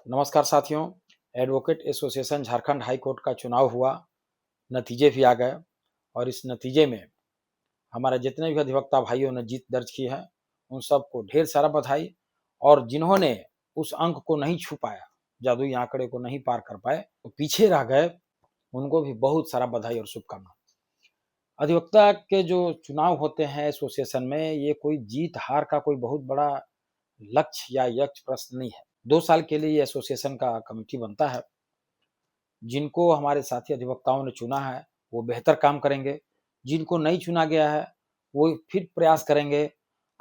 नमस्कार साथियों। Advocate association Jharkhand high court का चुनाव हुआ, नतीजे भी आ गए और इस नतीजे में हमारे जितने भी अधिवक्ता भाइयों ने जीत दर्ज की है, उन सबको ढेर सारा बधाई। और जिन्होंने उस अंक को नहीं छू पाया, जादुई आंकड़े को नहीं पार कर पाए, तो पीछे रह गए, उनको भी बहुत सारा बधाई और शुभकामना। अधिवक्ता के जो चुनाव होते हैं एसोसिएशन में, ये कोई जीत हार का कोई बहुत बड़ा लक्ष्य या यक्ष प्रश्न नहीं है। 2 साल के लिए ये एसोसिएशन का कमेटी बनता है। जिनको हमारे साथी अधिवक्ताओं ने चुना है वो बेहतर काम करेंगे, जिनको नहीं चुना गया है वो फिर प्रयास करेंगे।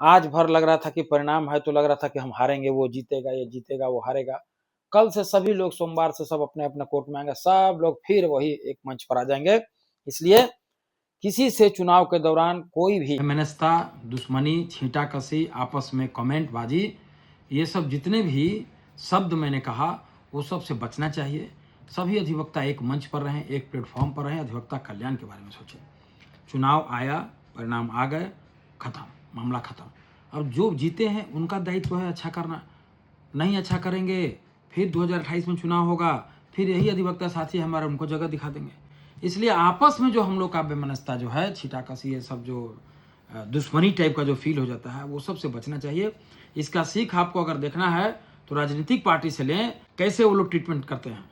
आज भर लग रहा था कि परिणाम है तो लग रहा था कि हम हारेंगे, वो जीतेगा, ये जीतेगा, वो हारेगा। कल से सभी लोग सोमवार से सब अपने अपने कोर्ट में आएंगे, सब लोग फिर वही एक मंच पर आ जाएंगे। इसलिए किसी से चुनाव के दौरान कोई भी मनस्ता, दुश्मनी, छींटाकशी, आपस में कमेंट बाजी, ये सब जितने भी शब्द मैंने कहा वो सब से बचना चाहिए। सभी अधिवक्ता एक मंच पर रहें, एक प्लेटफॉर्म पर रहें, अधिवक्ता कल्याण के बारे में सोचें। चुनाव आया, परिणाम आ गए, खत्म, मामला खत्म। अब जो जीते हैं उनका दायित्व है अच्छा करना। नहीं अच्छा करेंगे फिर 2028 में चुनाव होगा, फिर यही अधिवक्ता साथी हमारे उनको जगह दिखा देंगे। इसलिए आपस में जो हम लोग का बेमनस्ता जो है, छींटाकशी, ये सब जो दुश्मनी टाइप का जो फील हो जाता है, वो सब से बचना चाहिए। इसका सीख आपको अगर देखना है तो राजनीतिक पार्टी से लें, कैसे वो लोग ट्रीटमेंट करते हैं।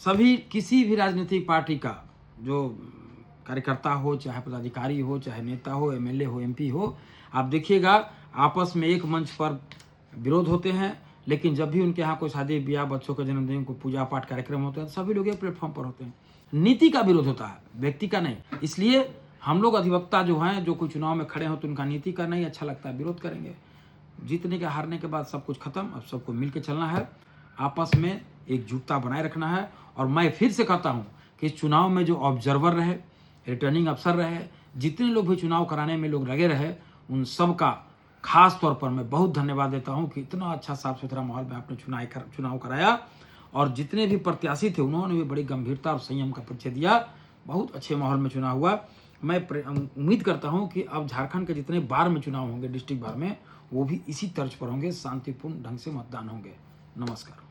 सभी किसी भी राजनीतिक पार्टी का जो कार्यकर्ता हो, चाहे पदाधिकारी हो, चाहे नेता हो, एमएलए हो, एमपी हो, आप देखिएगा आपस में एक मंच पर विरोध होते हैं, लेकिन जब भी उनके यहाँ कोई शादी ब्याह, बच्चों के जन्मदिन, को पूजा पाठ कार्यक्रम होते हैं, सभी लोग एक प्लेटफॉर्म पर होते हैं। नीति का विरोध होता है, व्यक्ति का नहीं। इसलिए हम लोग अधिवक्ता जो हैं, जो कोई चुनाव में खड़े हो तो उनका नीति का नहीं अच्छा लगता है, विरोध करेंगे। जीतने के हारने के बाद सब कुछ खत्म, अब सबको मिल के चलना है, आपस में एकजुटता बनाए रखना है। और मैं फिर से कहता हूँ कि इस चुनाव में जो ऑब्जर्वर रहे, रिटर्निंग अफसर रहे, जितने लोग भी चुनाव कराने में लोग लगे रहे, उन सब का खास तौर पर मैं बहुत धन्यवाद देता हूं कि इतना अच्छा साफ सुथरा माहौल में आपने चुनाव कराया। और जितने भी प्रत्याशी थे उन्होंने भी बड़ी गंभीरता और संयम का परिचय दिया। बहुत अच्छे माहौल में चुनाव हुआ। मैं उम्मीद करता हूं कि अब झारखंड के जितने बार में चुनाव होंगे, डिस्ट्रिक्ट बार में, वो भी इसी तर्ज पर होंगे, शांतिपूर्ण ढंग से मतदान होंगे। नमस्कार।